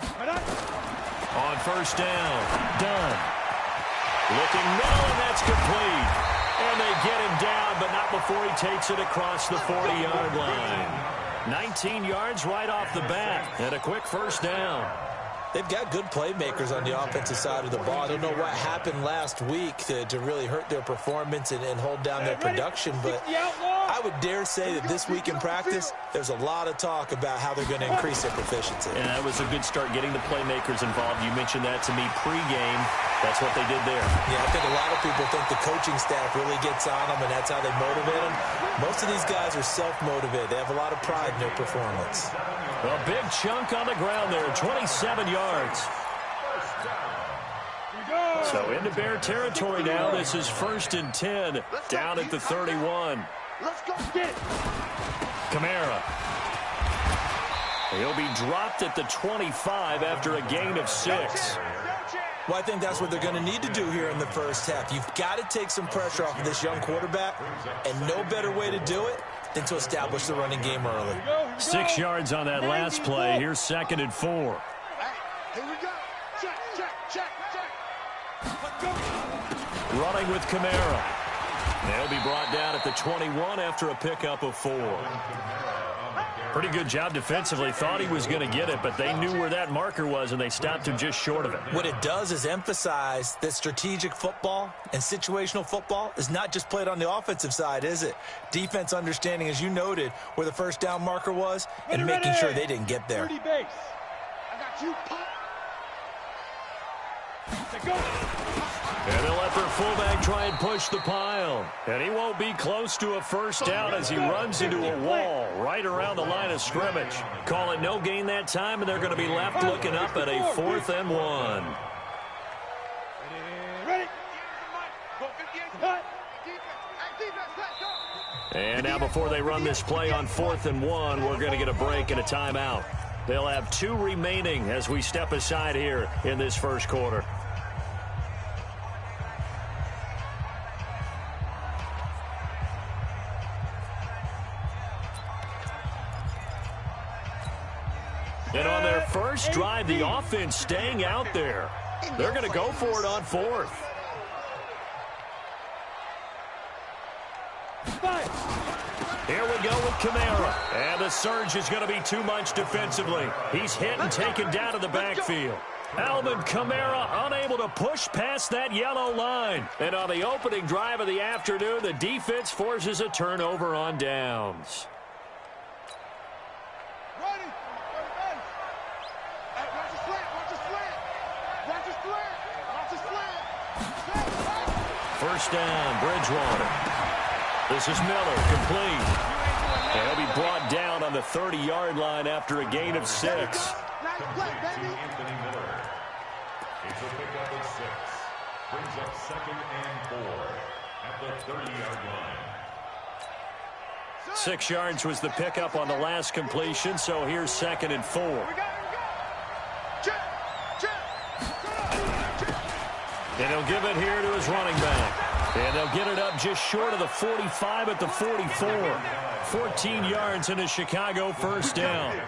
On first down, done. Looking middle, and that's complete. And they get him down, but not before he takes it across the 40-yard line. 19 yards right off the bat, and a quick first down. They've got good playmakers on the offensive side of the ball. I don't know what happened last week to really hurt their performance and hold down their production, but I would dare say that this week in practice, there's a lot of talk about how they're going to increase their proficiency. And that was a good start getting the playmakers involved. You mentioned that to me pregame. That's what they did there. Yeah, I think a lot of people think the coaching staff really gets on them, and that's how they motivate them. Most of these guys are self-motivated. They have a lot of pride in their performance. A big chunk on the ground there, 27 yards. So into Bear territory now. This is 1st and 10, down at the 31. Let's go get it. Kamara. He'll be dropped at the 25 after a gain of 6. Well, I think that's what they're going to need to do here in the first half. You've got to take some pressure off of this young quarterback, and no better way to do it than to establish the running game early. 6 yards on that last play. Here's 2nd and 4. Here we go. Check, check, check, check. Let's go. Running with Kamara. They'll be brought down at the 21 after a pickup of 4. Pretty good job defensively. Thought he was going to get it, but they knew where that marker was, and they stopped him just short of it. What it does is emphasize that strategic football and situational football is not just played on the offensive side, is it? Defense understanding, as you noted, where the first down marker was and making sure they didn't get there. 30 base. I got you. And they'll let their fullback try and push the pile. And he won't be close to a first down as he runs into a wall right around the line of scrimmage. Call it no gain that time, and they're going to be left looking up at a 4th and 1. Ready? And now before they run this play on 4th and 1, we're going to get a break and a timeout. They'll have 2 remaining as we step aside here in this first quarter. And on their first drive, the offense staying out there. They're going to go for it on 4th. Here we go with Kamara. And the surge is going to be too much defensively. He's hit and taken down to the backfield. Alvin Kamara unable to push past that yellow line. And on the opening drive of the afternoon, the defense forces a turnover on downs. First down, Bridgewater. This is Miller, complete. And he'll be brought down on the 30-yard line after a gain of 6. It's a pickup of 6. Brings up 2nd and 4 at the 30-yard line. 6 yards was the pickup on the last completion, so here's 2nd and 4. And he'll give it here to his running back. And they'll get it up just short of the 45 at the 44. 14 yards in a Chicago first down.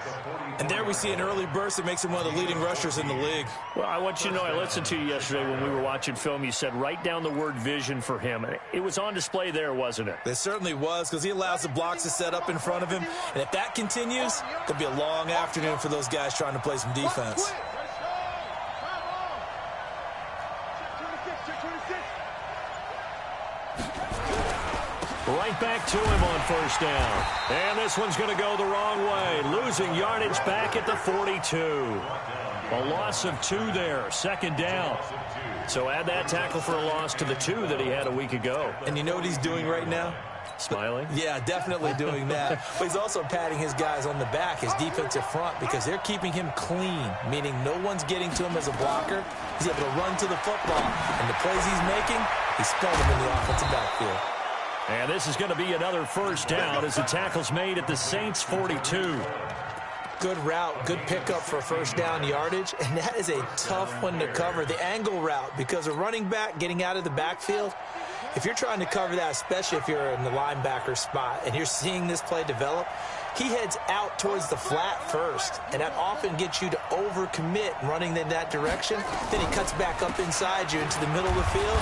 And there we see an early burst that makes him one of the leading rushers in the league. Well, I want you to know, I listened to you yesterday when we were watching film. You said write down the word vision for him. It was on display there, wasn't it? It certainly was, because he allows the blocks to set up in front of him. And if that continues, it'll be a long afternoon for those guys trying to play some defense. Right back to him on first down. And this one's going to go the wrong way. Losing yardage back at the 42. A loss of 2 there. 2nd down. So add that tackle for a loss to the 2 that he had a week ago. And you know what he's doing right now? Smiling? Yeah, definitely doing that. But he's also patting his guys on the back, his defensive front, because they're keeping him clean, meaning no one's getting to him as a blocker. He's able to run to the football. And the plays he's making, he's spelling them in the offensive backfield. And this is going to be another first down as the tackle's made at the Saints' 42. Good route, good pickup for first down yardage, and that is a tough one to cover. The angle route, because a running back getting out of the backfield, if you're trying to cover that, especially if you're in the linebacker spot and you're seeing this play develop, he heads out towards the flat first, and that often gets you to overcommit running in that direction. Then he cuts back up inside you into the middle of the field.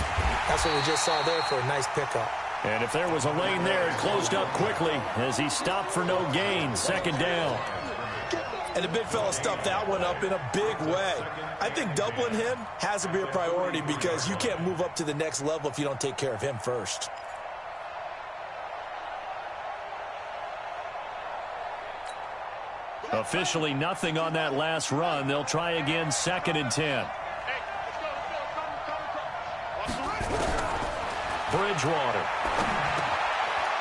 That's what we just saw there for a nice pickup. And if there was a lane there, it closed up quickly as he stopped for no gain. Second down. And the big fella stuffed that one up in a big way. I think doubling him has to be a priority because you can't move up to the next level if you don't take care of him first. Officially nothing on that last run. They'll try again, 2nd and 10. Bridgewater.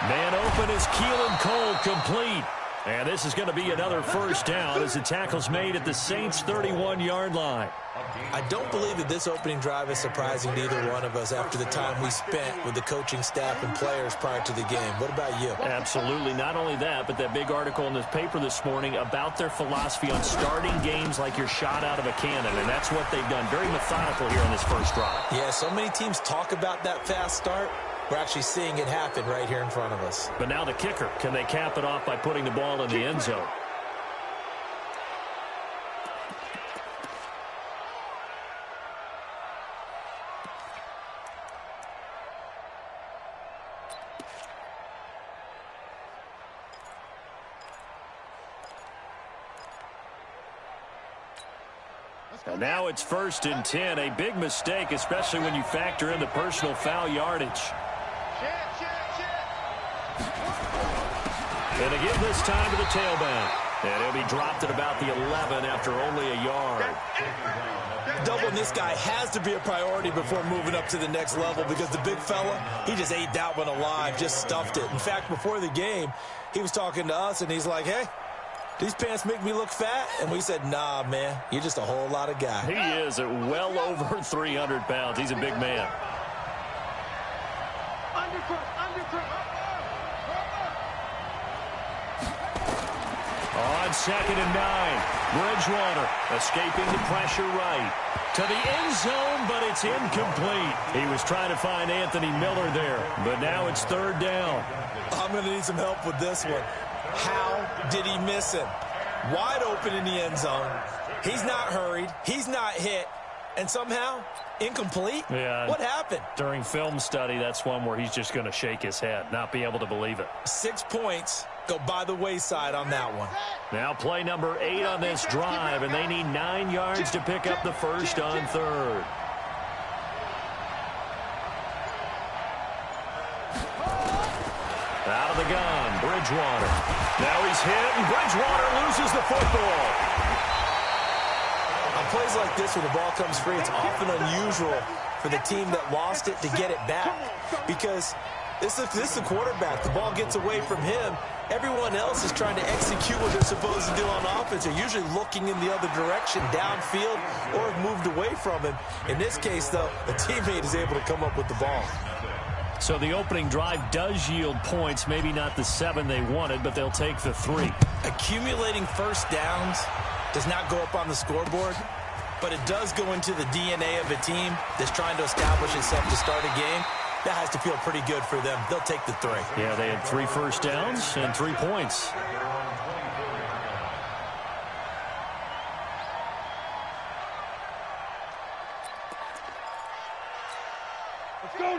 Man open is Keelan Cole, complete. And this is going to be another first down as the tackle's made at the Saints' 31-yard line. I don't believe that this opening drive is surprising to either one of us after the time we spent with the coaching staff and players prior to the game. What about you? Absolutely. Not only that, but that big article in the paper this morning about their philosophy on starting games like you're shot out of a cannon, and that's what they've done. Very methodical here on this first drive. Yeah, so many teams talk about that fast start. We're actually seeing it happen right here in front of us. But now the kicker. Can they cap it off by putting the ball in the end zone? And now it's 1st and 10. A big mistake, especially when you factor in the personal foul yardage. And they give this time to the tailback. And he'll be dropped at about the 11 after only a yard. Doubling this guy has to be a priority before moving up to the next level because the big fella, he just ate that one alive, just stuffed it. In fact, before the game, he was talking to us, and he's like, hey, these pants make me look fat? And we said, nah, man, you're just a whole lot of guy. He is at well over 300 pounds. He's a big man. On 2nd and 9, Bridgewater escaping the pressure right to the end zone, but it's incomplete. He was trying to find Anthony Miller there, but now it's 3rd down. I'm going to need some help with this one. How did he miss him? Wide open in the end zone. He's not hurried. He's not hit. And somehow, incomplete? Yeah. What happened? During film study, that's one where he's just going to shake his head, not be able to believe it. 6 points go by the wayside on that one. Now play number 8 on this drive, and they need 9 yards to pick up the first on 3rd. Out of the gun, Bridgewater. Now he's hit, and Bridgewater loses the football. On plays like this, when the ball comes free, it's often unusual for the team that lost it to get it back because this is the quarterback. The ball gets away from him. Everyone else is trying to execute what they're supposed to do on offense. They're usually looking in the other direction, downfield, or have moved away from him. In this case, though, a teammate is able to come up with the ball. So the opening drive does yield points, maybe not the 7 they wanted, but they'll take the 3. Accumulating first downs does not go up on the scoreboard, but it does go into the DNA of a team that's trying to establish itself to start a game. That has to feel pretty good for them. They'll take the 3. Yeah, they had 3 first downs and 3 points.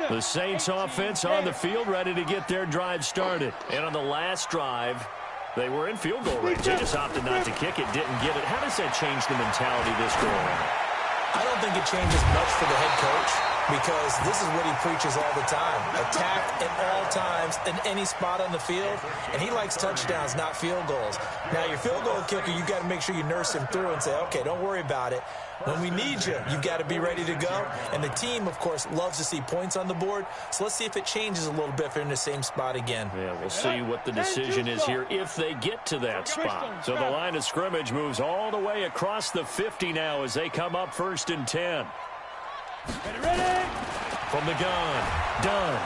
The Saints offense on the field, ready to get their drive started. And on the last drive, they were in field goal range. They just opted not to kick it, didn't get it. How does that change the mentality this go around? I don't think it changes much for the head coach because this is what he preaches all the time. Attack at all times in any spot on the field, and he likes touchdowns, not field goals. Now, your field goal kicker, you've got to make sure you nurse him through and say, okay, don't worry about it. When we need you, you've got to be ready to go. And the team, of course, loves to see points on the board. So let's see if it changes a little bit if they're in the same spot again. Yeah, we'll see what the decision is here if they get to that spot. So the line of scrimmage moves all the way across the 50 now as they come up 1st and 10. Ready? From the gun, Dunn.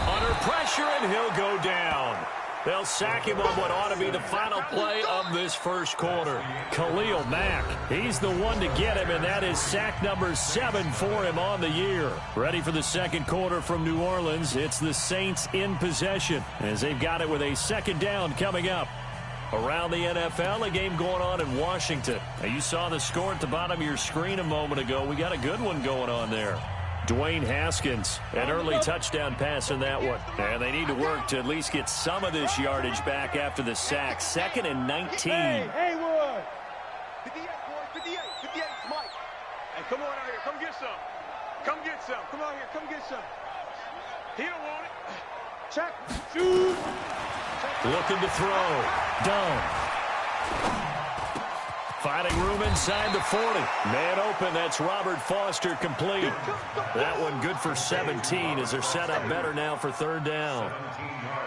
Under pressure, and he'll go down. They'll sack him on what ought to be the final play of this first quarter. Khalil Mack, he's the one to get him, and that is sack number 7 for him on the year. Ready for the second quarter from New Orleans. It's the Saints in possession as they've got it with a 2nd down coming up. Around the NFL, a game going on in Washington. Now, you saw the score at the bottom of your screen a moment ago. We got a good one going on there. Dwayne Haskins, an early touchdown pass in that one. And they need to work to at least get some of this yardage back after the sack. 2nd and 19. Hey, Haywood! 58, boys, 58, 58, Mike. Hey, come on out here, come get some. Come get some, come out here, come get some. He don't want it. Check, shoot. Looking to throw. Done. Finding room inside the 40. Man open, that's Robert Foster complete. That one good for 17 as they're set up better now for 3rd down.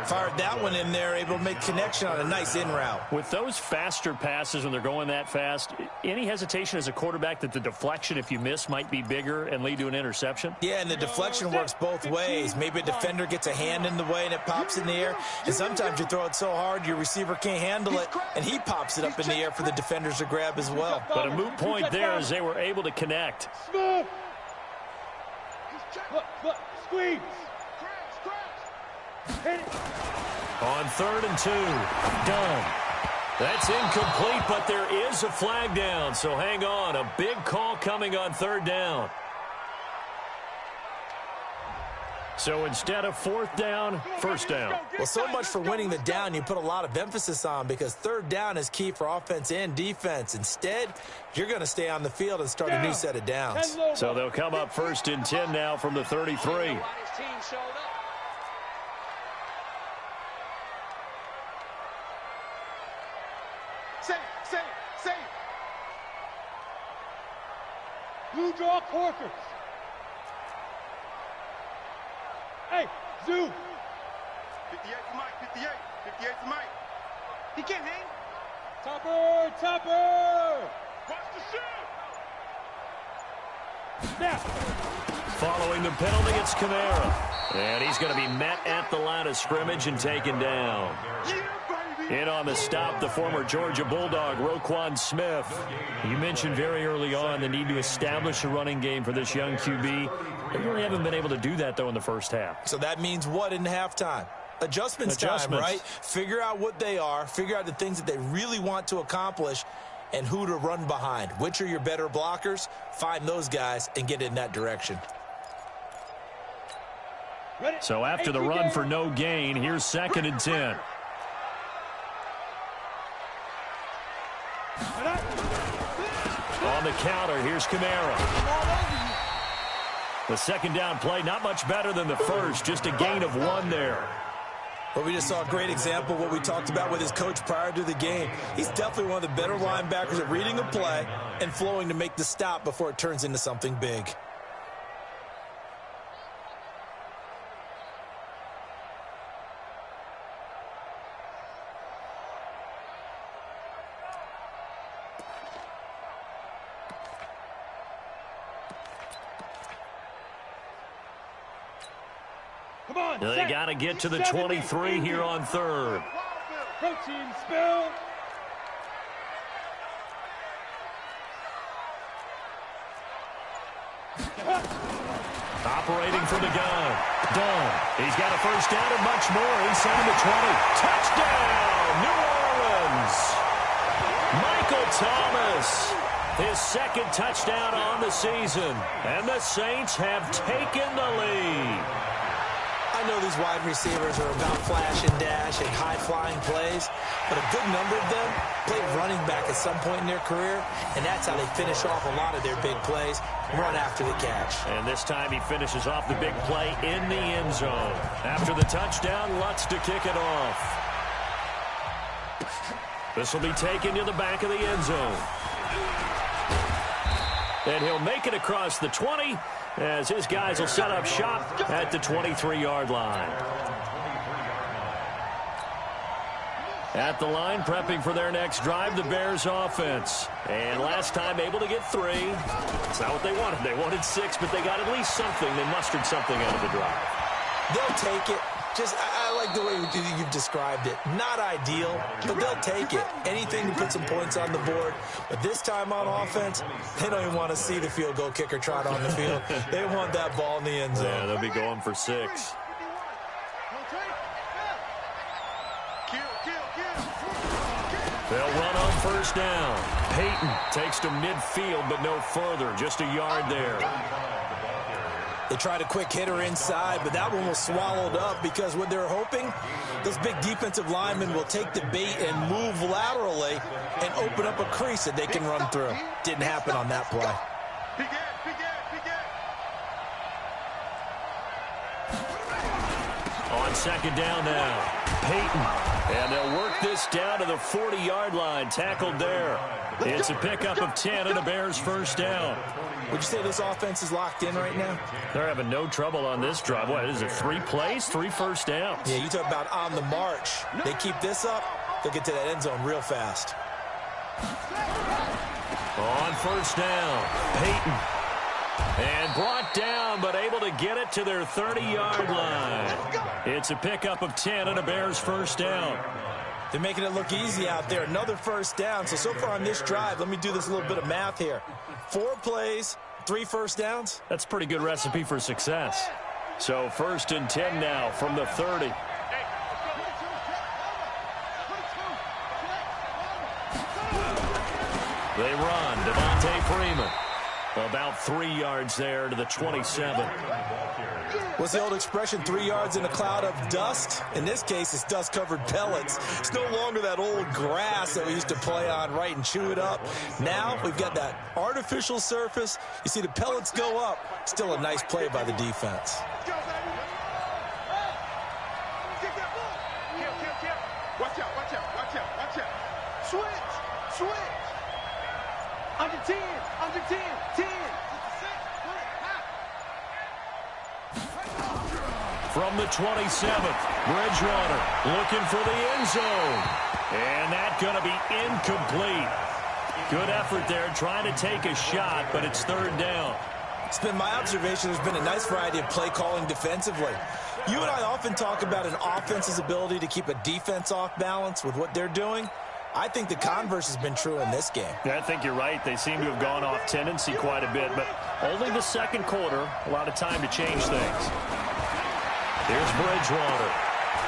Fired that one in there, able to make connection on a nice in route. With those faster passes when they're going that fast, any hesitation as a quarterback that the deflection, if you miss, might be bigger and lead to an interception? Yeah, and the deflection works both ways. Maybe a defender gets a hand in the way and it pops in the air. And sometimes you throw it so hard your receiver can't handle it, and he pops it up in the air for the defenders to grab as well. But a moot point there as they were able to connect. Look, squeeze. Hit it. On 3rd and 2. Done. That's incomplete, but there is a flag down, so hang on. A big call coming on 3rd down. So instead of 4th down, 1st down. Well, so much for winning the down you put a lot of emphasis on, because 3rd down is key for offense and defense. Instead, you're going to stay on the field and start a new set of downs. So they'll come up 1st and 10 now from the 33. Safe. Blue draw Corkers. Hey, Zoo. 58 to Mike, 58 to Mike. He can't hang. Topper. Watch the shoot. Snap. Following the penalty, it's Kamara. And he's going to be met at the line of scrimmage and taken down. In on the stop, the former Georgia Bulldog, Roquan Smith. You mentioned very early on the need to establish a running game for this young QB. They really haven't been able to do that, though, in the first half. So that means what in halftime? Adjustments time, right? Figure out what they are, figure out the things that they really want to accomplish, and who to run behind. Which are your better blockers? Find those guys and get in that direction. So after the run for no gain, here's 2nd and 10. On the counter, here's Kamara. The 2nd down play, not much better than the first, just a gain of 1 there. Well, we just saw a great example of what we talked about with his coach prior to the game. He's definitely one of the better linebackers at reading a play and flowing to make the stop before it turns into something big. They got to get to the 23 here on 3rd. Protein spill. Operating from the gun. Done. He's got a 1st down and much more inside the 20. Touchdown, New Orleans. Michael Thomas. His 2nd touchdown on the season. And the Saints have taken the lead. I know these wide receivers are about flash and dash and high-flying plays, but a good number of them played running back at some point in their career, and that's how they finish off a lot of their big plays, run after the catch. And this time he finishes off the big play in the end zone. After the touchdown, Lutz to kick it off. This will be taken to the back of the end zone. And he'll make it across the 20, as his guys will set up shop at the 23-yard line. At the line, prepping for their next drive, the Bears offense. And last time able to get 3. It's not what they wanted. They wanted 6, but they got at least something. They mustered something out of the drive. They'll take it. I like the way you've described it. Not ideal, but they'll take it. Anything to put some points on the board. But this time on offense, they don't even want to see the field goal kicker trot on the field. They want that ball in the end zone. Yeah, they'll be going for 6. They'll run on first down. Peyton takes to midfield, but no further. Just a yard there. They tried a quick hitter inside, but that one was swallowed up because what they're hoping, those big defensive linemen will take the bait and move laterally and open up a crease that they can run through. Didn't happen on that play. On second down now, Peyton. And they'll work this down to the 40-yard line. Tackled there. It's a pickup of 10 and a Bears first down. Would you say this offense is locked in right now? They're having no trouble on this drive. What is it, 3 plays, 3 first downs? Yeah, you talk about on the march. They keep this up, they'll get to that end zone real fast. On first down, Peyton. And brought down, but able to get it to their 30-yard line. It's a pickup of 10 and a Bears first down. They're making it look easy out there. Another first down. So far on this drive, let me do this little bit of math here. 4 plays, 3 first downs. That's a pretty good recipe for success. So 1st and 10 now from the 30. They run. Devontae Freeman. About 3 yards there to the 27. What's the old expression, 3 yards in a cloud of dust? In this case, it's dust-covered pellets. It's no longer that old grass that we used to play on, right, and chew it up. Now we've got that artificial surface. You see the pellets go up. Still a nice play by the defense. Watch out, watch out, watch out, watch out. Switch. Under 10, under 10, 10. From the 27th, Bridgewater looking for the end zone. And that's going to be incomplete. Good effort there, trying to take a shot, but it's 3rd down. It's been my observation there's been a nice variety of play calling defensively. You and I often talk about an offense's ability to keep a defense off balance with what they're doing. I think the converse has been true in this game. Yeah, I think you're right. They seem to have gone off tendency quite a bit, but only the second quarter, a lot of time to change things. Here's Bridgewater.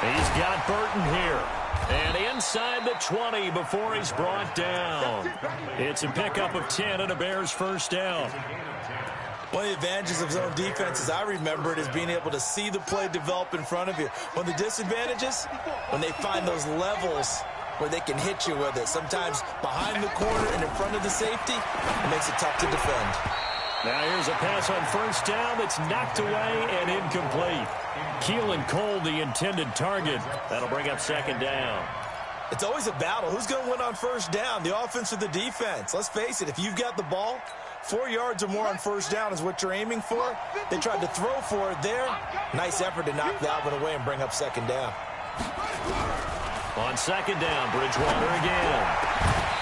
He's got Burton here. And inside the 20 before he's brought down. It's a pickup of 10 and a Bears first down. One of the advantages of zone defense, as I remember it, is being able to see the play develop in front of you. One of the disadvantages, when they find those levels where they can hit you with it. Sometimes behind the corner and in front of the safety, it makes it tough to defend. Now here's a pass on first down that's knocked away and incomplete. Keelan Cole, the intended target. That'll bring up 2nd down. It's always a battle. Who's going to win on first down, the offense or the defense? Let's face it, if you've got the ball, 4 yards or more on first down is what you're aiming for. They tried to throw for it there. Nice effort to knock that one away and bring up 2nd down. On 2nd down, Bridgewater again.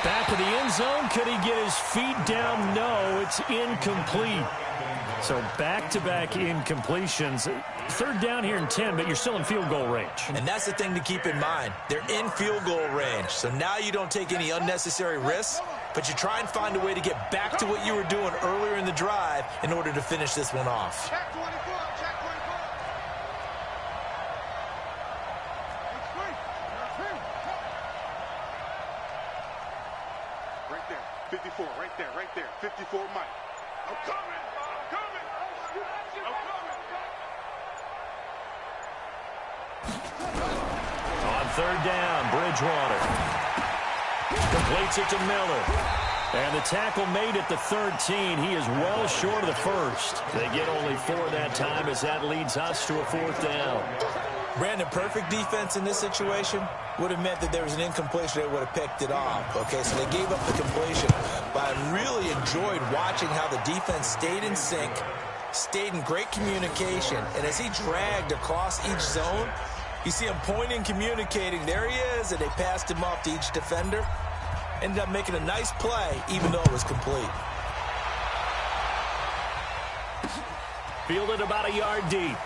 Back to the end zone. Could he get his feet down? No, it's incomplete. So back-to-back incompletions. 3rd down here and 10, but you're still in field goal range. And that's the thing to keep in mind. They're in field goal range. So now you don't take any unnecessary risks, but you try and find a way to get back to what you were doing earlier in the drive in order to finish this one off. Right there. 54, Mike. I'm coming. On 3rd down, Bridgewater completes it to Miller. And the tackle made at the 13. He is well short of the 1st. They get only 4 that time as that leads us to a 4th down. Brandon, perfect defense in this situation would have meant that there was an incompletion. They would have picked it off. Okay, so they gave up the completion. But I really enjoyed watching how the defense stayed in sync, stayed in great communication. And as he dragged across each zone, you see him pointing, communicating. There he is, and they passed him off to each defender. Ended up making a nice play, even though it was complete. Fielded about a yard deep.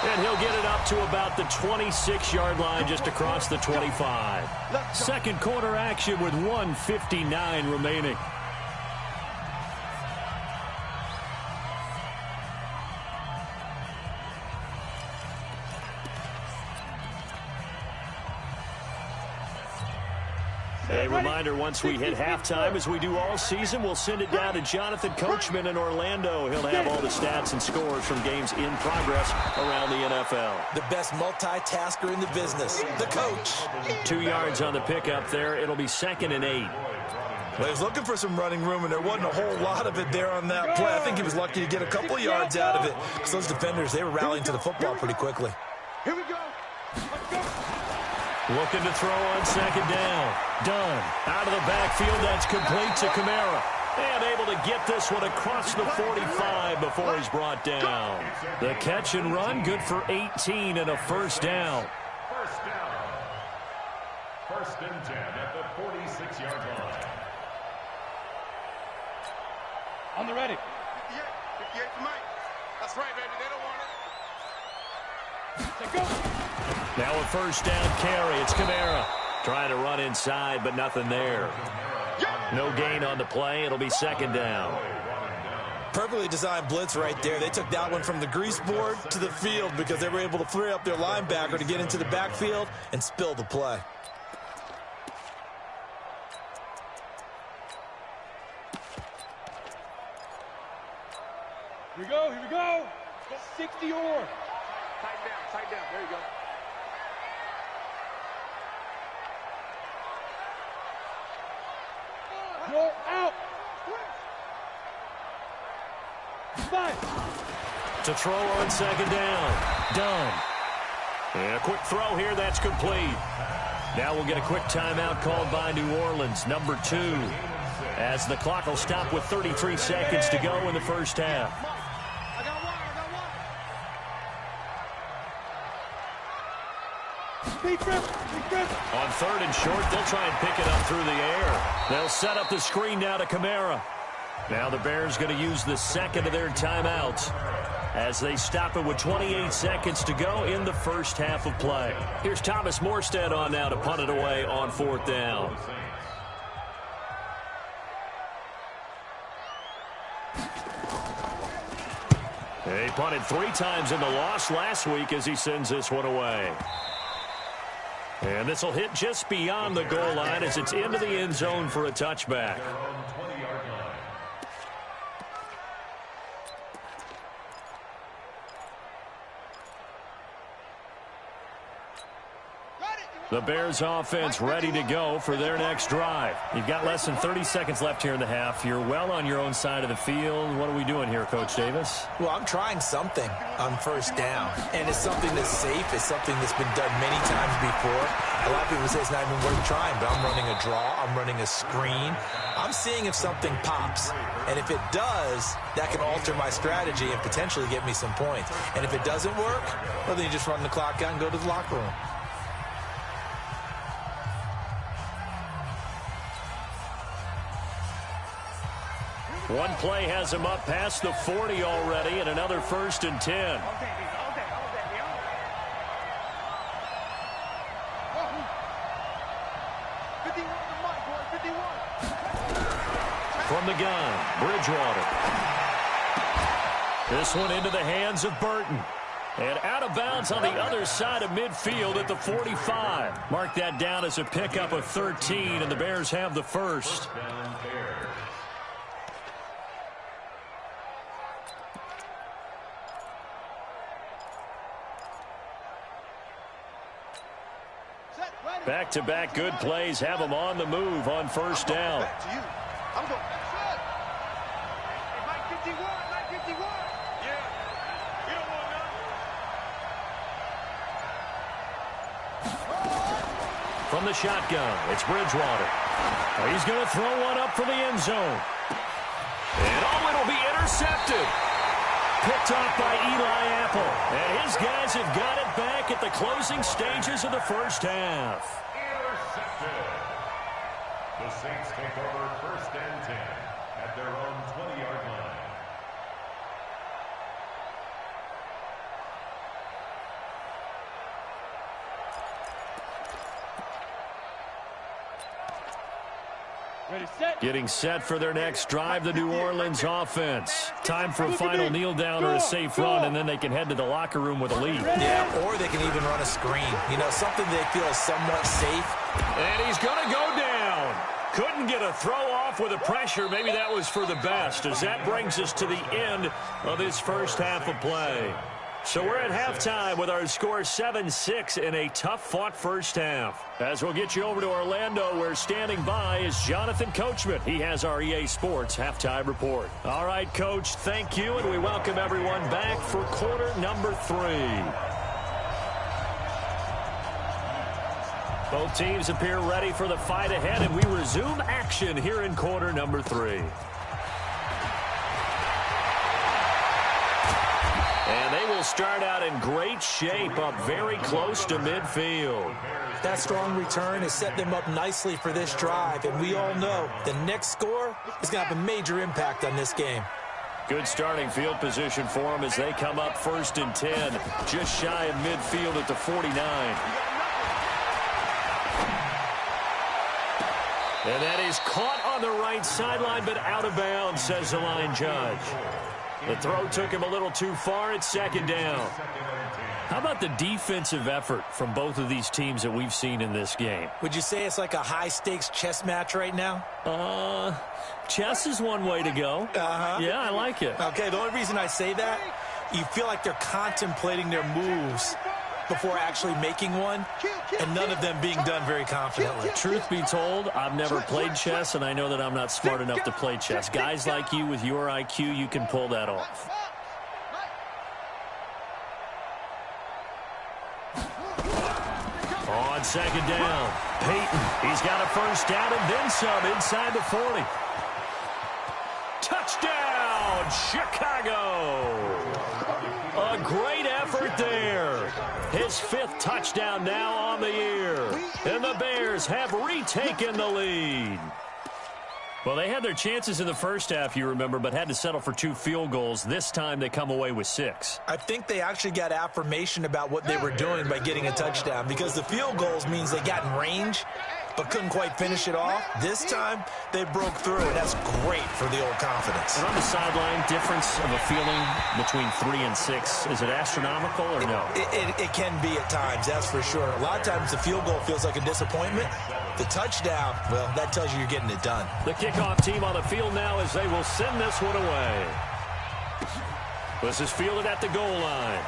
And he'll get it up to about the 26-yard line, just across the 25. 2nd quarter action with 1:59 remaining. A reminder, once we hit halftime, as we do all season, we'll send it down to Jonathan Coachman in Orlando. He'll have all the stats and scores from games in progress around the NFL. The best multitasker in the business, the coach. 2 yards on the pickup there. It'll be 2nd and 8. Well, he was looking for some running room, and there wasn't a whole lot of it there on that play. I think he was lucky to get a couple yards out of it, because those defenders, they were rallying to the football pretty quickly. Here we go. Let's go. Looking to throw on 2nd down. Done. Out of the backfield, that's complete to Kamara. And able to get this one across the 45 before he's brought down. The catch and run, good for 18 and a first down. First down. 1st and 10 at the 46-yard line. On the ready. 58 to Mike. That's right, baby. They don't want it. Let's go. Now a first down carry. It's Kamara. Trying to run inside, but nothing there. No gain on the play. It'll be 2nd down. Perfectly designed blitz right there. They took that one from the grease board to the field because they were able to free up their linebacker to get into the backfield and spill the play. Here we go. Here we go. 60 or. Tight down. Tight down. There you go. You're out. 5. To throw on 2nd down. Done. And a quick throw here. That's complete. Now we'll get a quick timeout called by New Orleans, number 2, as the clock will stop with 33 seconds to go in the first half. On 3rd and short, they'll try and pick it up through the air. They'll set up the screen now to Kamara. Now the Bears going to use the 2nd of their timeouts as they stop it with 28 seconds to go in the first half of play. Here's Thomas Morstead on now to punt it away on 4th down. He punted 3 times in the loss last week as he sends this one away. And this will hit just beyond the goal line as it's into the end zone for a touchback. The Bears offense ready to go for their next drive. You've got less than 30 seconds left here in the half. You're well on your own side of the field. What are we doing here, Coach Davis? Well, I'm trying something on 1st down, and it's something that's safe. It's something that's been done many times before. A lot of people say it's not even worth trying, but I'm running a draw. I'm running a screen. I'm seeing if something pops, and if it does, that can alter my strategy and potentially get me some points. And if it doesn't work, well, then you just run the clock out and go to the locker room. One play has him up past the 40 already, and another 1st and 10. From the gun, Bridgewater. This one into the hands of Burton. And out of bounds on the other side of midfield at the 45. Mark that down as a pickup of 13, and the Bears have the first. Back-to-back good plays have them on the move on 1st down. I'm going back. Hey, Mike 51, Mike 51. Yeah, we don't want none. From the shotgun, it's Bridgewater. He's going to throw one up for the end zone. And it'll be intercepted. Picked off by Eli Apple. And his guys have got it back at the closing stages of the first half. Intercepted. The Saints take over 1st and 10 at their own 20-yard line. Ready, set. Getting set for their next drive, the New Orleans offense. Time for a final kneel down or a safe run, and then they can head to the locker room with a lead. Yeah, or they can even run a screen. You know, something they feel is somewhat safe. And he's going to go down. to throw off with the pressure. Maybe that was for the best, as that brings us to the end of this first half of play. So we're at halftime with our score 7-6 in a tough-fought first half. As we'll get you over to Orlando, where standing by is Jonathan Coachman. He has our EA Sports halftime report. All right, Coach, thank you, and we welcome everyone back for quarter number 3. Both teams appear ready for the fight ahead, and we resume action here in quarter number 3. And they will start out in great shape, up very close to midfield. That strong return has set them up nicely for this drive, and we all know the next score is going to have a major impact on this game. Good starting field position for them as they come up 1st and 10, just shy of midfield at the 49. And that is caught on the right sideline, but out of bounds, says the line judge. The throw took him a little too far. It's 2nd down. How about the defensive effort from both of these teams that we've seen in this game? Would you say it's like a high-stakes chess match right now? Chess is one way to go. Yeah, I like it. Okay, the only reason I say that, you feel like they're contemplating their moves before actually making one, and none of them being done very confidently. Truth be told, I've never played chess, and I know that I'm not smart enough to play chess. Guys like you with your IQ, you can pull that off. On 2nd down, Peyton, he's got a 1st down and then some inside the 40. Touchdown, Chicago! A great effort there. His 5th touchdown now on the year. And the Bears have retaken the lead. Well, they had their chances in the first half, you remember, but had to settle for 2 field goals. This time they come away with 6. I think they actually got affirmation about what they were doing by getting a touchdown, because the field goals means they got in range but couldn't quite finish it off. This time, they broke through, and that's great for the old confidence. And on the sideline, difference of a feeling between 3 and 6, is it astronomical or no? It can be at times, that's for sure. A lot of times the field goal feels like a disappointment. The touchdown, well, that tells you you're getting it done. The kickoff team on the field now as they will send this one away. This is fielded at the goal line.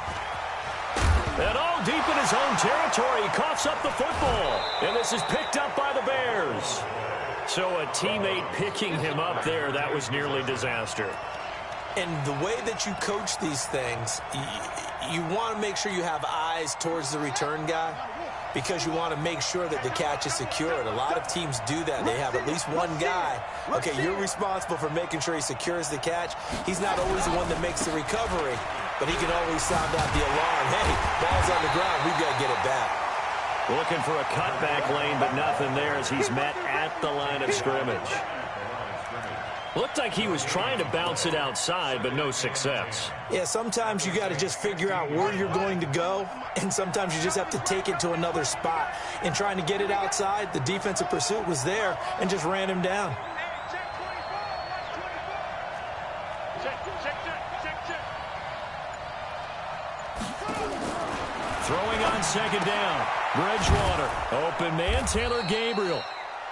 And all deep in his own territory, he coughs up the football. And this is picked up by the Bears. So a teammate picking him up there, that was nearly disaster. And the way that you coach these things, you want to make sure you have eyes towards the return guy, because you want to make sure that the catch is secured. A lot of teams do that. They have at least one guy. Okay, you're responsible for making sure he secures the catch. He's not always the one that makes the recovery, but he can always sound out the alarm. Hey, ball's on the ground. We've got to get it back. Looking for a cutback lane, but nothing there as he's met at the line of scrimmage. Looked like he was trying to bounce it outside, but no success. Yeah, sometimes you got to just figure out where you're going to go, and sometimes you just have to take it to another spot. In trying to get it outside, the defensive pursuit was there and just ran him down. Throwing on 2nd down. Bridgewater. Open man, Taylor Gabriel.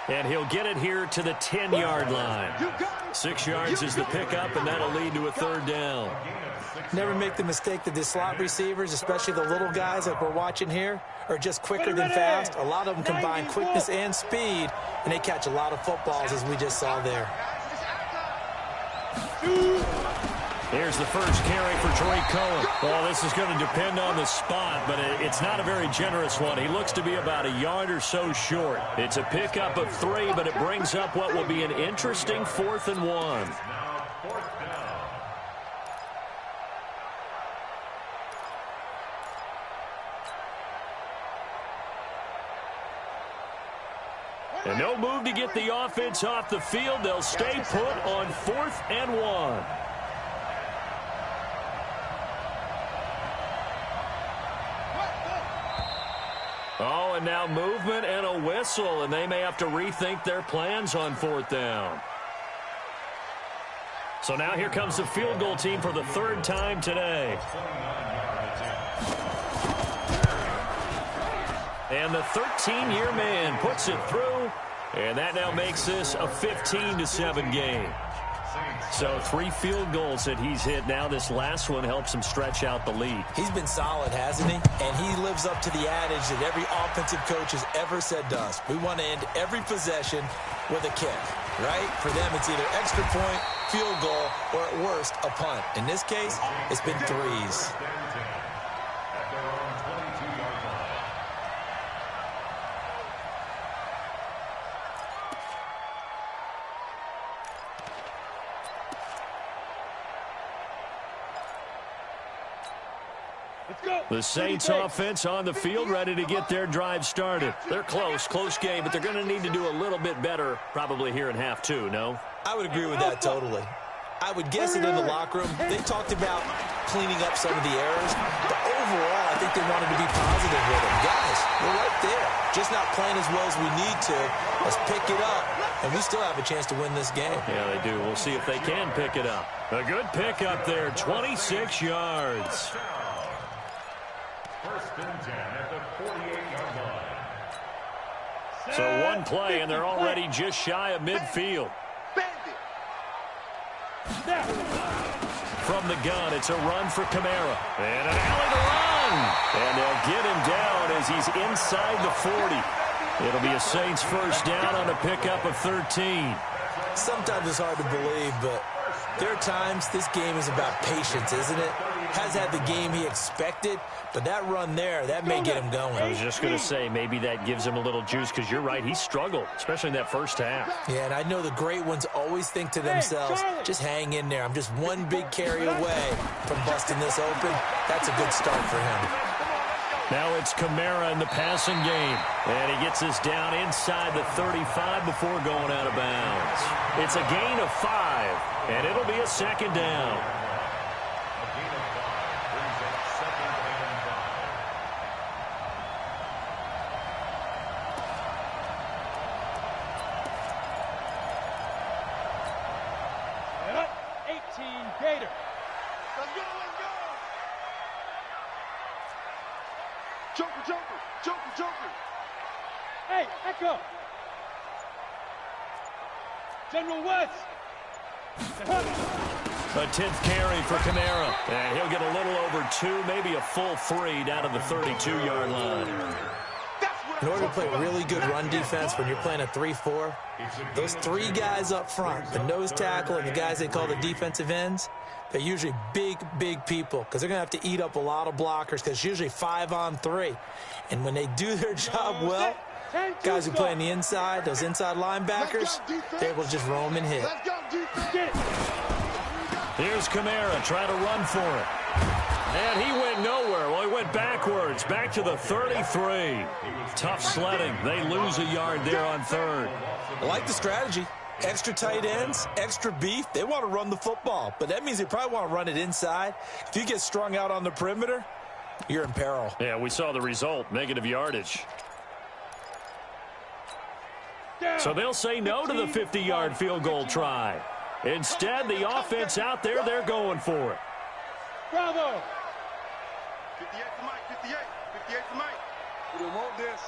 And he'll get it here to the 10-yard line. 6 yards is the pickup, and that'll lead to a 3rd down. Never make the mistake that the slot receivers, especially the little guys like we're watching here, are just quicker than fast. A lot of them combine quickness and speed, and they catch a lot of footballs, as we just saw there. Here's the first carry for Tariq Cohen. Well, this is going to depend on the spot, but it's not a very generous one. He looks to be about a yard or so short. It's a pickup of 3, but it brings up what will be an interesting 4th and 1. And no move to get the offense off the field. They'll stay put on 4th and 1. Oh, and now movement and a whistle, and they may have to rethink their plans on 4th down. So now here comes the field goal team for the 3rd time today. And the 13-year man puts it through And that now makes this a 15-7 game. So 3 field goals that he's hit now. This last one helps him stretch out the lead. He's been solid, hasn't he? And he lives up to the adage that every offensive coach has ever said to us. We want to end every possession with a kick, right? For them, it's either extra point, field goal, or at worst, a punt. In this case, it's been threes. The Saints offense on the field, ready to get their drive started. They're close game, but they're going to need to do a little bit better probably here in half 2, no? I would agree with that totally. I would guess it in the locker room. They talked about cleaning up some of the errors, but overall, I think they wanted to be positive with them. Guys, we're right there. Just not playing as well as we need to. Let's pick it up, and we still have a chance to win this game. Yeah, they do. We'll see if they can pick it up. A good pick up there, 26 yards. First and 10 at the 48-yard line. So one play, and they're already just shy of midfield. From the gun, it's a run for Kamara. And an alley to run. And they'll get him down as he's inside the 40. It'll be a Saints first down on a pickup of 13. Sometimes it's hard to believe, but there are times this game is about patience, isn't it? Has had the game he expected, but that run there, that may get him going. I was just going to say, maybe that gives him a little juice, because you're right, he struggled, especially in that first half. Yeah, and I know the great ones always think to themselves, just hang in there. I'm just one big carry away from busting this open. That's a good start for him. Now it's Kamara in the passing game. And he gets us down inside the 35 before going out of bounds. It's a gain of 5, and it'll be a second down. Joker. Hey, Echo. General West. A 10th carry for Kamara. And he'll get a little over 2, maybe a full 3 down to the 32-yard line. In order to play really good run defense when you're playing a 3-4, those 3 guys up front, the nose tackle and the guys they call the defensive ends, they're usually big people because they're going to have to eat up a lot of blockers because it's usually 5-on-3. And when they do their job well, guys who play on the inside, those inside linebackers, they're able to just roam and hit. Here's Kamara trying to run for it. And he went nowhere. Well, he went backwards, back to the 33. Tough sledding. They lose a yard there on 3rd. I like the strategy. Extra tight ends, extra beef. They want to run the football, but that means they probably want to run it inside. If you get strung out on the perimeter, you're in peril. Yeah, we saw the result, negative yardage. So they'll say no to the 50-yard field goal try. Instead, the offense out there, they're going for it. Bravo! 58 for Mike, 58. 58 for Mike. We don't want this.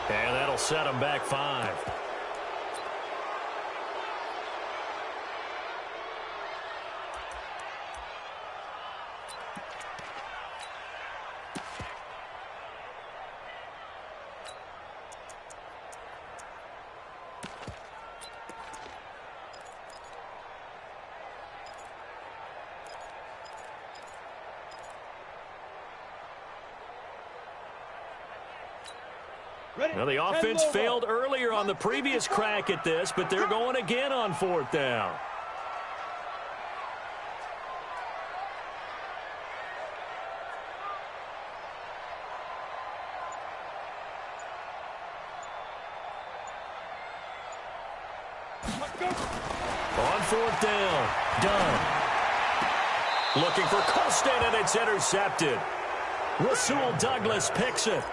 And that'll set them back 5. Well, the offense failed earlier on the previous crack at this, but they're going again on 4th down. On 4th down, done. Looking for Colston, and it's intercepted. Rasul Douglas picks it.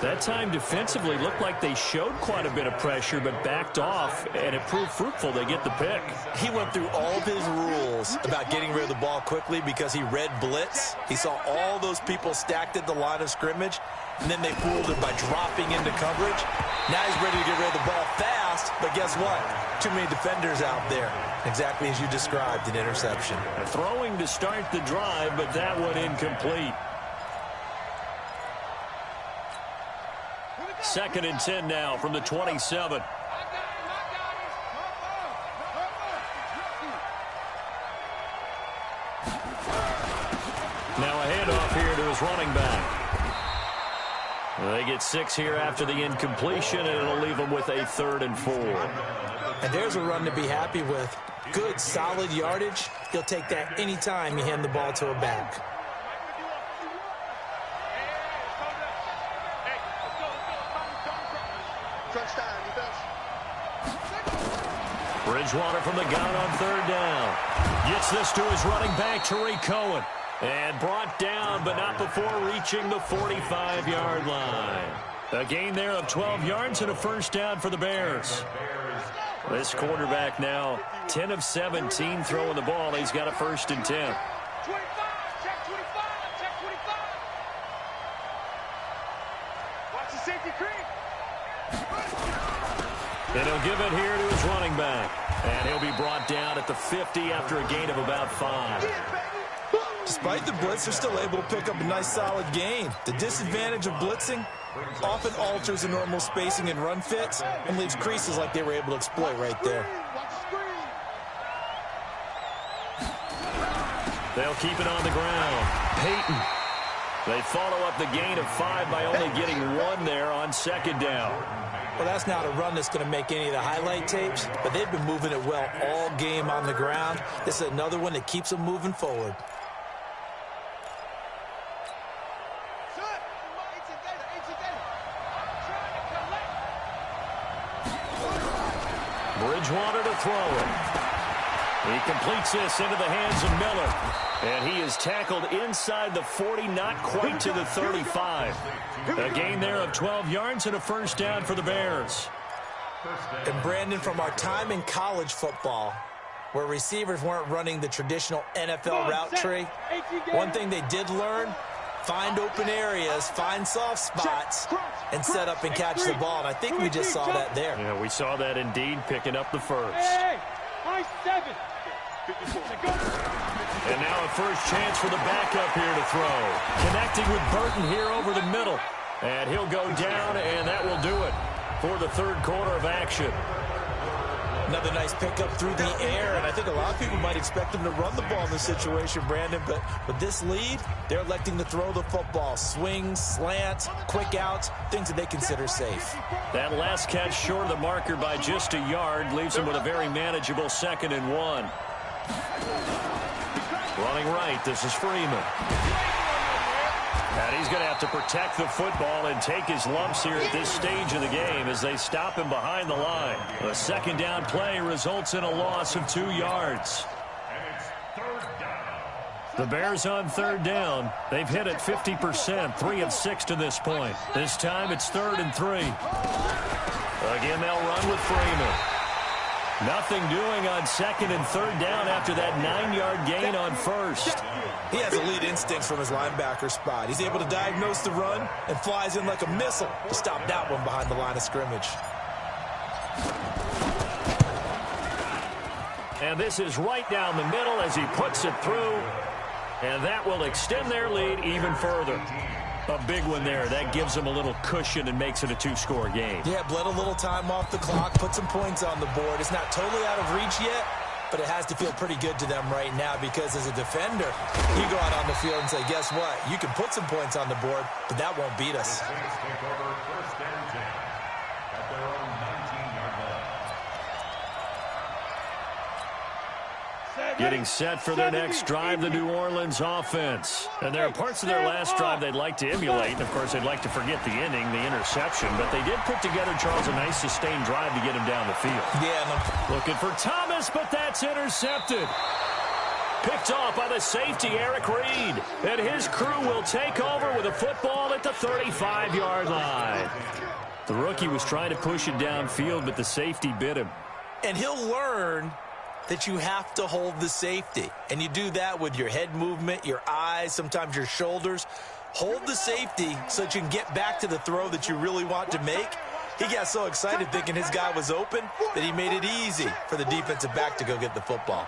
That time defensively looked like they showed quite a bit of pressure but backed off, and it proved fruitful. They get the pick. He went through all of his rules about getting rid of the ball quickly because he read blitz. He saw all those people stacked at the line of scrimmage, and then they fooled him by dropping into coverage. Now he's ready to get rid of the ball fast, but guess what? Too many defenders out there. Exactly as you described, an interception. Throwing to start the drive, but that one incomplete. 2nd and 10 now from the 27. Now a handoff here to his running back. They get 6 here after the incompletion, and it'll leave them with a 3rd and 4. And there's a run to be happy with. Good, solid yardage. He'll take that anytime you hand the ball to a back. Bridgewater from the gun on 3rd down. Gets this to his running back, Tariq Cohen. And brought down, but not before reaching the 45-yard line. A gain there of 12 yards and a 1st down for the Bears. This quarterback now 10 of 17 throwing the ball. He's got a 1st and 10. Watch the safety creep. And he'll give it here to his running back. And he'll be brought down at the 50 after a gain of about 5. Despite the blitz, they're still able to pick up a nice solid gain. The disadvantage of blitzing often alters the normal spacing and run fits and leaves creases like they were able to exploit right there. They'll keep it on the ground. Peyton. They follow up the gain of 5 by only getting 1 there on 2nd down. Well, that's not a run that's going to make any of the highlight tapes, but they've been moving it well all game on the ground. This is another one that keeps them moving forward. Bridgewater to throw it. He completes this into the hands of Miller. And he is tackled inside the 40, not quite to the 35. A gain there of 12 yards and a 1st down for the Bears. And Brandon, from our time in college football, where receivers weren't running the traditional NFL route tree, one thing they did learn, find open areas, find soft spots, and set up and catch the ball. And I think we just saw that there. Yeah, we saw that indeed, picking up the 1st. And now a 1st chance for the backup here to throw. Connecting with Burton here over the middle. And he'll go down, and that will do it for the 3rd quarter of action. Another nice pickup through the air, and I think a lot of people might expect them to run the ball in this situation, Brandon, but with this lead, they're electing to throw the football. Swings, slants, quick outs, things that they consider safe. That last catch short of the marker by just a yard leaves them with a very manageable 2nd and 1. Running right, this is Freeman. And he's going to have to protect the football and take his lumps here at this stage of the game as they stop him behind the line. A 2nd down play results in a loss of 2 yards. The Bears on 3rd down. They've hit it 50%, 3 of 6 to this point. This time it's 3rd and 3. Again, they'll run with Freeman. Nothing doing on 2nd and 3rd down after that 9-yard gain on 1st. He has elite instincts from his linebacker spot. He's able to diagnose the run and flies in like a missile to stop that one behind the line of scrimmage. And this is right down the middle as he puts it through. And that will extend their lead even further. A big one there. That gives them a little cushion and makes it a 2-score game. Yeah, bled a little time off the clock, put some points on the board. It's not totally out of reach yet, but it has to feel pretty good to them right now because as a defender, you go out on the field and say, guess what? You can put some points on the board, but that won't beat us. Getting set for their next drive, the New Orleans offense. And there are parts of their last drive they'd like to emulate. And, of course, they'd like to forget the ending, the interception. But they did put together, Charles, a nice sustained drive to get him down the field. Yeah. Looking for Thomas, but that's intercepted. picked off by the safety, Eric Reed. And his crew will take over with a football at the 35-yard line. The rookie was trying to push it downfield, but the safety bit him. And he'll learn that you have to hold the safety. And you do that with your head movement, your eyes, sometimes your shoulders. Hold the safety so that you can get back to the throw that you really want to make. He got so excited thinking his guy was open that he made it easy for the defensive back to go get the football.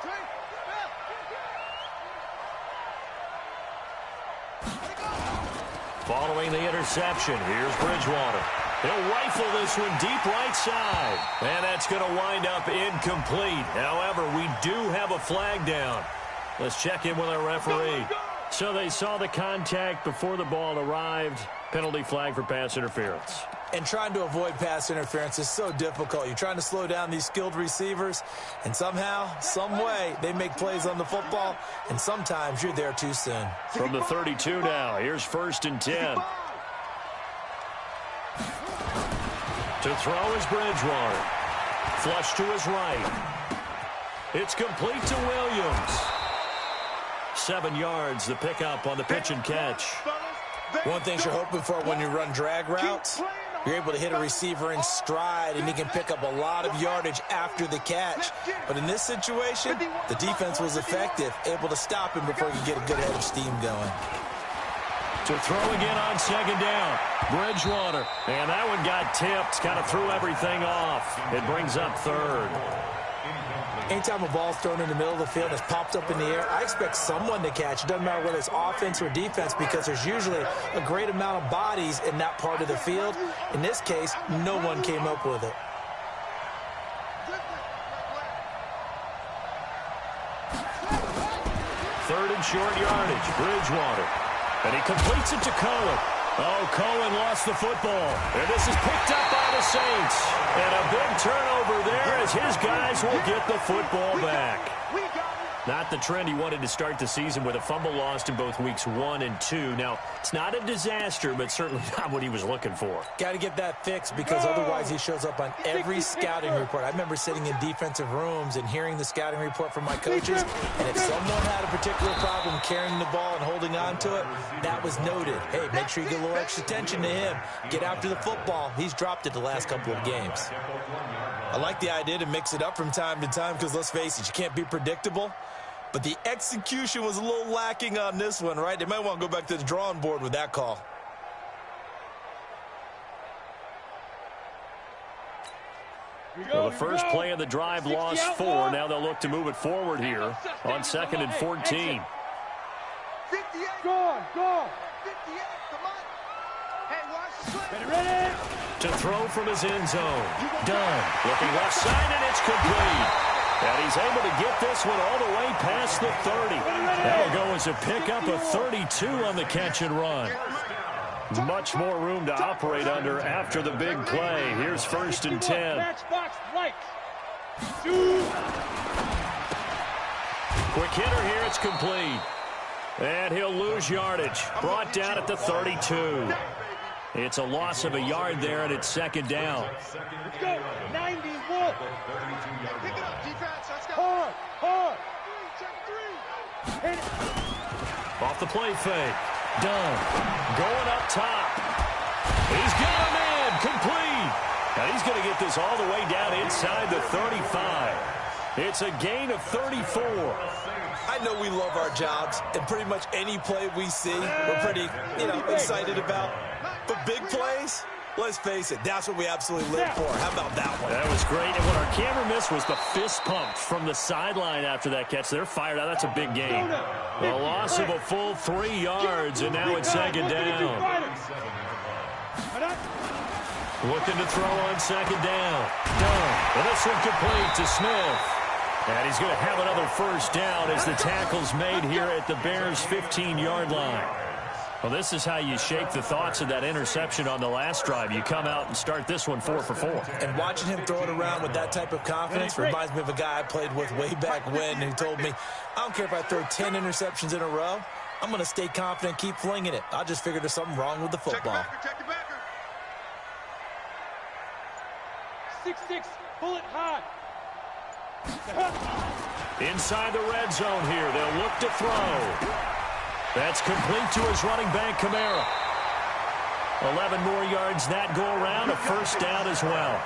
Following the interception, here's Bridgewater. He'll rifle this one deep right side. And that's going to wind up incomplete. However, we do have a flag down. Let's check in with our referee. So they saw the contact before the ball arrived. Penalty flag for pass interference. And trying to avoid pass interference is so difficult. You're trying to slow down these skilled receivers, and somehow, some way, they make plays on the football, and sometimes you're there too soon. From the 32 now, here's 1st and 10. To throw is Bridgewater. Flush to his right. It's complete to Williams. 7 yards, the pickup on the pitch and catch. One thing you're hoping for when you run drag routes, you're able to hit a receiver in stride, and he can pick up a lot of yardage after the catch. But in this situation, the defense was effective, able to stop him before he could get a good head of steam going. To throw again on 2nd down. Bridgewater. And that one got tipped. Kind of threw everything off. It brings up 3rd. Anytime a ball's thrown in the middle of the field and it's popped up in the air, I expect someone to catch. It doesn't matter whether it's offense or defense, because there's usually a great amount of bodies in that part of the field. In this case, no one came up with it. Third and short yardage. Bridgewater. And he completes it to Cohen. Oh, Cohen lost the football. And this is picked up by the Saints. And a big turnover there as his guys will get the football back. Not the trend he wanted to start the season with a fumble lost in both weeks 1 and 2. Now, it's not a disaster, but certainly not what he was looking for. Got to get that fixed, because otherwise he shows up on every scouting report. I remember sitting in defensive rooms and hearing the scouting report from my coaches, and if someone had a particular problem carrying the ball and holding on to it, that was noted. Hey, make sure you get a little extra attention to him. Get after the football. He's dropped it the last couple of games. I like the idea to mix it up from time to time, because let's face it, you can't be predictable. But the execution was a little lacking on this one, right? They might want to go back to the drawing board with that call. Well, the first play of the drive lost 4. Now they'll look to move it forward here on 2nd and 14. 58. Go on. 58. Come on. Hey, watch the play. Ready. To throw from his end zone. Done. Looking left side, and it's complete. And he's able to get this one all the way past the 30. That'll go as a pickup of 32 on the catch and run. Much more room to operate under after the big play. Here's 1st and 10. Quick hitter here. It's complete. And he'll lose yardage. Brought down at the 32. It's a loss of a yard there, and it's 2nd down. Let's go. 91. Pick it up, defense. Let's go. Hard. 3. Hit it. Off the play fake. Done. Going up top. He's got him in. Complete. And he's going to get this all the way down inside the 35. It's a gain of 34. I know we love our jobs, and pretty much any play we see, we're pretty, excited about. But big plays, let's face it, that's what we absolutely live for. How about that one? That was great. And what our camera missed was the fist pump from the sideline after that catch. They're fired out. That's a big gain. A loss of a full 3 yards, and now it's 2nd down. Looking to throw on 2nd down. Done. And this one complete to Smith. And he's going to have another 1st down as the tackle's made here at the Bears' 15-yard line. Well, this is how you shake the thoughts of that interception on the last drive. You come out and start this one 4 for 4. And watching him throw it around with that type of confidence reminds me of a guy I played with way back when who told me, I don't care if I throw 10 interceptions in a row. I'm going to stay confident, keep flinging it. I just figured there's something wrong with the football. Check the backer. 6-6, bullet high. Inside the red zone here. They'll look to throw. That's complete to his running back, Kamara. 11 more yards that go around. A first down as well.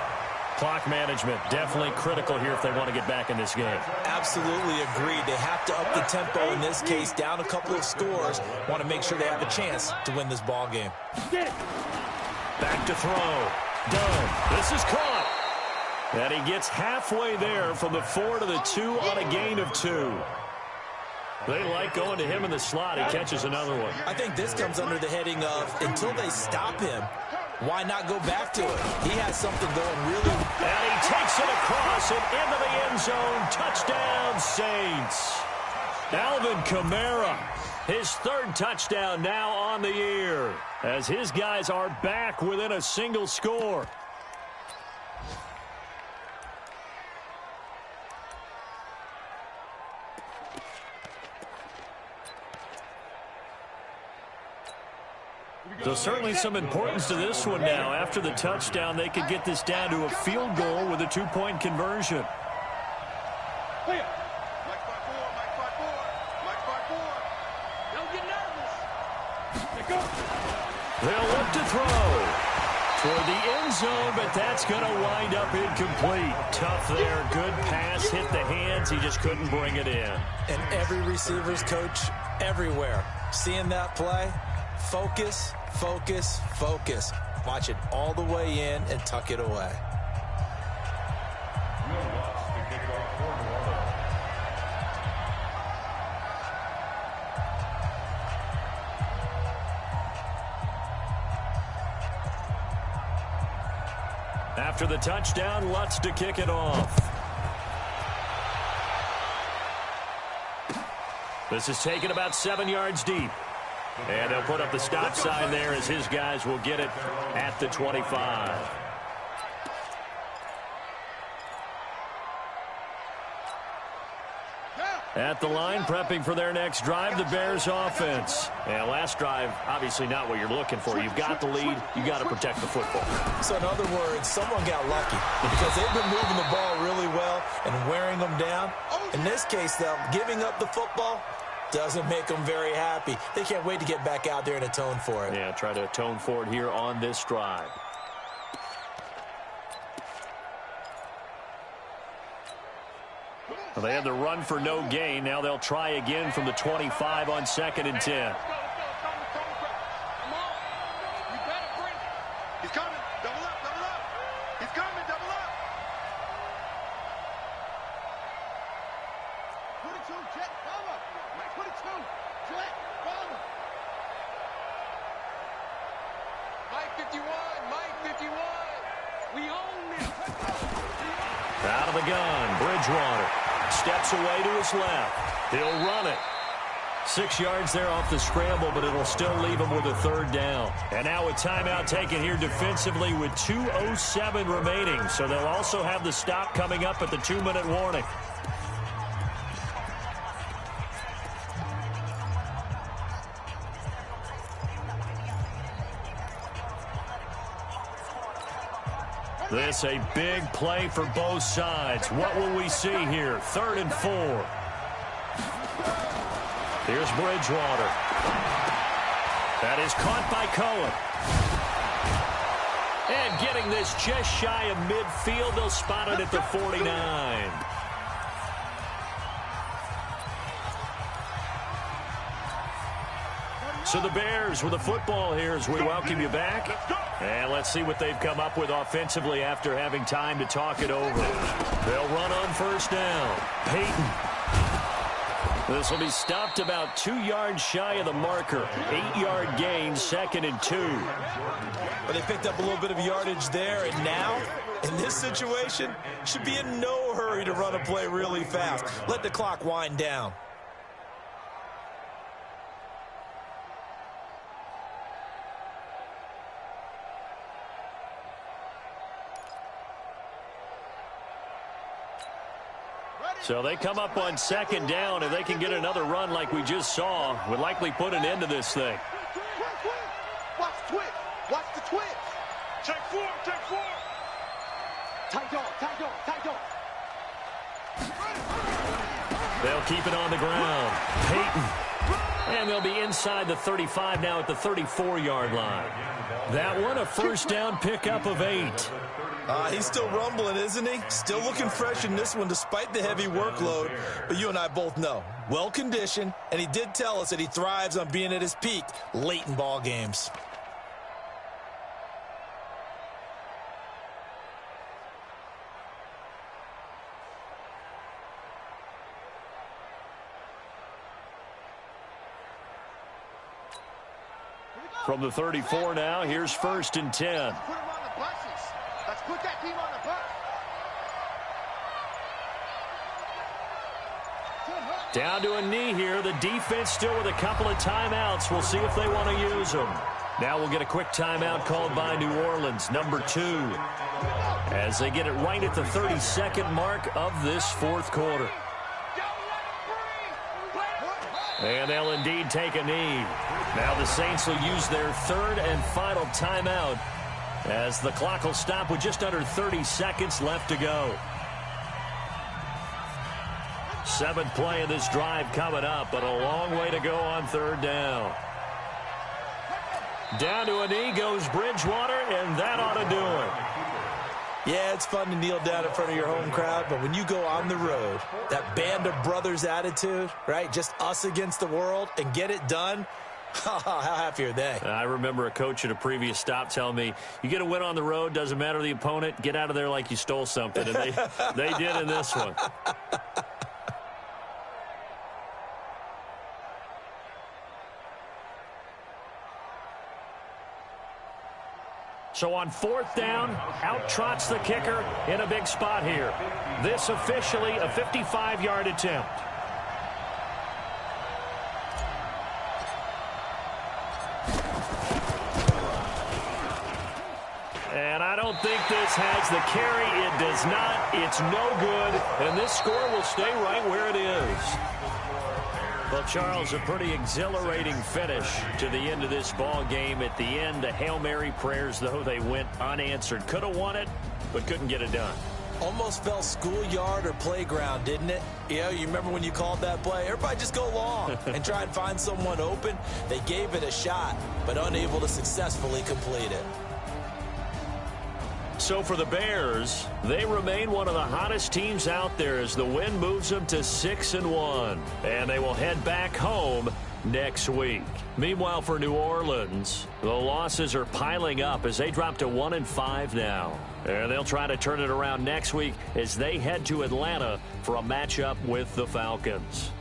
Clock management definitely critical here if they want to get back in this game. Absolutely agreed. They have to up the tempo in this case, down a couple of scores. Want to make sure they have a chance to win this ball game. Back to throw. Done. This is caught. And he gets halfway there from the 4 to the 2 on a gain of 2. They like going to him in the slot. He catches another one. I think this comes under the heading of until they stop him, why not go back to it? He has something going really. And he takes it across and into the end zone. Touchdown, Saints. Alvin Kamara, his 3rd touchdown now on the year, as his guys are back within a single score. So certainly some importance to this one now. After the touchdown, they could get this down to a field goal with a 2-point conversion. They'll look to throw toward the end zone, but that's going to wind up incomplete. Tough there. Good pass. Hit the hands. He just couldn't bring it in. And every receiver's coach everywhere. Seeing that play, focus, focus, focus. Watch it all the way in and tuck it away. After the touchdown, Lutz to kick it off. This is taken about 7 yards deep. And they'll put up the stop sign there as his guys will get it at the 25. At the line, prepping for their next drive, the Bears offense. And last drive, obviously not what you're looking for. You've got the lead. You got to protect the football. So in other words, someone got lucky because they've been moving the ball really well and wearing them down. In this case, though, giving up the football doesn't make them very happy. They can't wait to get back out there and atone for it. Yeah, try to atone for it here on this drive. Well, they had the run for no gain. Now they'll try again from the 25 on 2nd and 10. He's coming. Double up, double up. He's coming, double up. 22, jet, follow. Mike, 22, jet, follow. Mike 51, Mike 51. We own this. Out of the gun, Bridgewater. Steps away to his left. He'll run it. 6 yards there off the scramble, but it'll still leave him with a 3rd down. And now a timeout taken here defensively with 2:07 remaining. So they'll also have the stop coming up at the 2-minute warning. This a big play for both sides. What will we see here? 3rd and 4. Here's Bridgewater. That is caught by Cohen. And getting this just shy of midfield. They'll spot it at the 49. So the Bears with the football here as we welcome you back. And let's see what they've come up with offensively after having time to talk it over. They'll run on 1st down. Peyton. This will be stopped about 2 yards shy of the marker. 8-yard gain, 2nd and 2. But they picked up a little bit of yardage there, and now, in this situation, should be in no hurry to run a play really fast. Let the clock wind down. So they come up on 2nd down. If they can get another run like we just saw, would likely put an end to this thing. Watch the twitch. Watch the twitch. Check 4, check 4. Tight dog, tight dog, tight dog. They'll keep it on the ground. Peyton. And they'll be inside the 35 now at the 34-yard line. That one, a first down pickup of 8. He's still rumbling, isn't he? Still looking fresh in this one despite the heavy workload. But you and I both know, well-conditioned, and he did tell us that he thrives on being at his peak late in ball games. From the 34 now, here's 1st and 10. Let's put them on the buses. Let's put that team on the bus. Down to a knee here. The defense still with a couple of timeouts. We'll see if they want to use them. Now we'll get a quick timeout called by New Orleans, number 2. As they get it right at the 32nd mark of this 4th quarter. And they'll indeed take a knee. Now the Saints will use their 3rd and final timeout as the clock will stop with just under 30 seconds left to go. 7th play of this drive coming up, but a long way to go on 3rd down. Down to a knee goes Bridgewater, and that ought to do it. Yeah, it's fun to kneel down in front of your home crowd, but when you go on the road, that band of brothers attitude, right, just us against the world, and get it done, how happy are they? I remember a coach at a previous stop telling me, you get a win on the road, doesn't matter the opponent, get out of there like you stole something, and they did in this one. So on 4th down, out trots the kicker in a big spot here. This officially a 55-yard attempt. And I don't think this has the carry. It does not. It's no good. And this score will stay right where it is. Well, Charles, a pretty exhilarating finish to the end of this ball game. At the end, the Hail Mary prayers, though, they went unanswered. Could have won it, but couldn't get it done. Almost felt schoolyard or playground, didn't it? You know, you remember when you called that play? Everybody just go long and try and find someone open. They gave it a shot, but unable to successfully complete it. So for the Bears, they remain one of the hottest teams out there as the win moves them to 6-1. And they will head back home next week. Meanwhile, for New Orleans, the losses are piling up as they drop to 1-5 now. And they'll try to turn it around next week as they head to Atlanta for a matchup with the Falcons.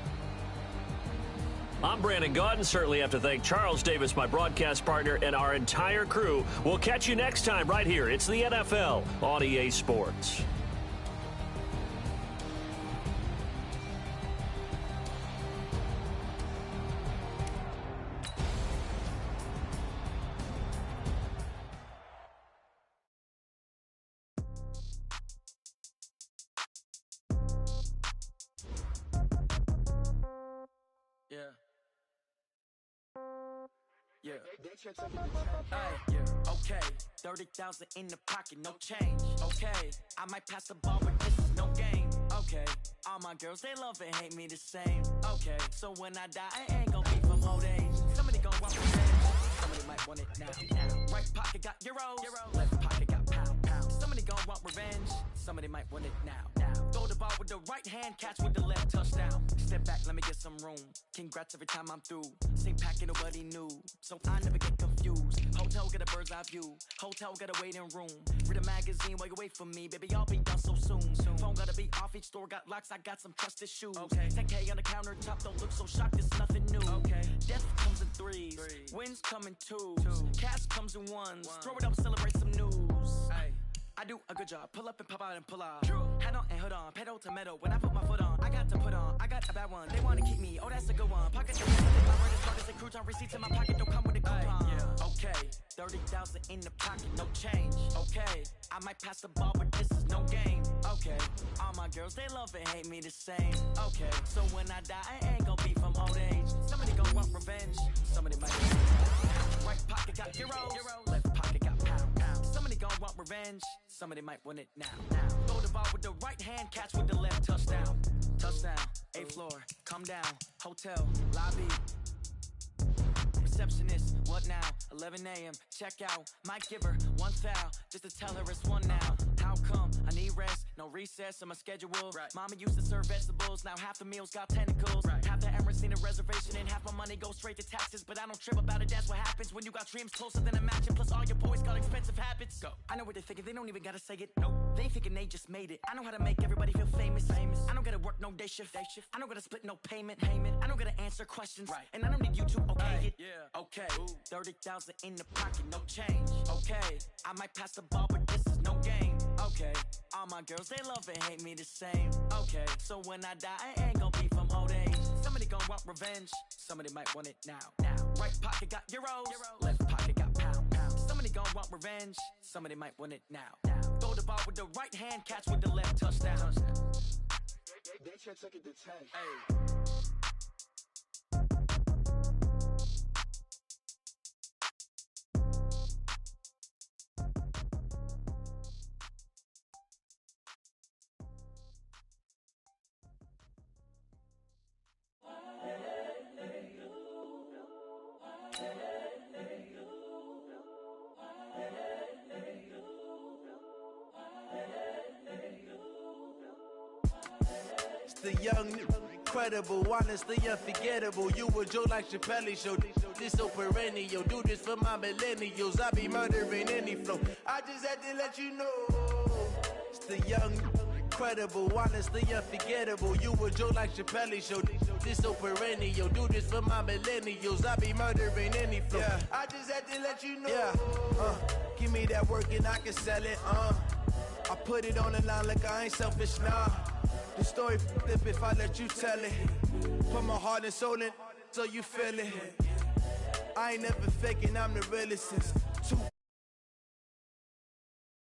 I'm Brandon Gaudin. Certainly have to thank Charles Davis, my broadcast partner, and our entire crew. We'll catch you next time right here. It's the NFL on EA Sports. Okay, 30,000 in the pocket, no change. Okay, I might pass the ball, but this is no game. Okay, all my girls, they love and hate me the same. Okay, so when I die, I ain't gonna be from old age. Somebody gon' want revenge. Somebody might want it now. Right pocket got euros, left pocket got pound. Somebody gon' want revenge. Somebody might want it now. Throw the ball with the right hand, catch with the left, touchdown. Step back, let me get some room. Congrats every time I'm through. Same packet, nobody knew, so I never get confused. Hotel got a bird's eye view. Hotel got a waiting room. Read a magazine while you wait for me, baby. I'll be done so soon. Phone gotta be off. Each store got locks. I got some trusted shoes. Okay. 10K on the countertop. Don't look so shocked. It's nothing new. Okay. Death comes in threes. Wins come in twos. Cash comes in ones. Throw it up, celebrate some news. Ay. I do a good job. Pull up and pop out and pull out. Head on and hood on. Pedal to metal. When I put my foot on, I got to put on. I got a bad one. They want to keep me. Oh, that's a good one. Pocket the rest. My bread is hard as a crouton. Receipts in my pocket. Don't come with a coupon. Okay. 30,000 in the pocket. No change. Okay. I might pass the ball, but this is no game. Okay. All my girls, they love and hate me the same. Okay. So when I die, I ain't gonna be from old age. Somebody gon' want revenge. Somebody might. Right pocket got euros. Left pocket got pound. Somebody gon' want revenge. Somebody might want it now. Throw the ball with the right hand, catch with the left, touchdown. Touchdown. A floor, come down, hotel, lobby. Receptionist, what now? 11 a.m., check out. Might give her one foul, just to tell her it's one now. How come? I need rest, no recess in my schedule. Right. Mama used to serve vegetables, now half the meals got tentacles. Right. Half the Emirates need a reservation and half my money goes straight to taxes. But I don't trip about it, that's what happens when you got dreams closer than a matching. Plus all your boys got expensive habits. Go. I know what they're thinking, they don't even gotta say it. Nope. They thinking they just made it. I know how to make everybody feel famous. I don't gotta work no day shift. I don't gotta split no payment. I don't gotta answer questions. Right. And I don't need you to okay it. Yeah. Okay. 30,000 in the pocket, no change. Okay. I might pass the ball, but this is no game. Okay. All my girls, they love and hate me the same. Okay. So when I die, I ain't gonna be from old age. Somebody gon' want revenge. Somebody might want it now. Right pocket got euros. Left pocket got pounds. Somebody gon' want revenge. Somebody might want it now. Throw the ball with the right hand, catch with the left, touchdown. They should take it to 10. Hey. The young, incredible, honestly unforgettable. You a Joe like Chappelle show. This so perennial. Do this for my millennials. I be murdering any flow. I just had to let you know. It's the young, incredible, honestly unforgettable. You a Joe like Chappelle show. This so perennial. Do this for my millennials. I be murdering any flow. Yeah. I just had to let you know. Yeah. Give me that work and I can sell it. I put it on the line like I ain't selfish, nah. The story flip if I let you tell it. Put my heart and soul in so you feel it. I ain't never faking, I'm the realest since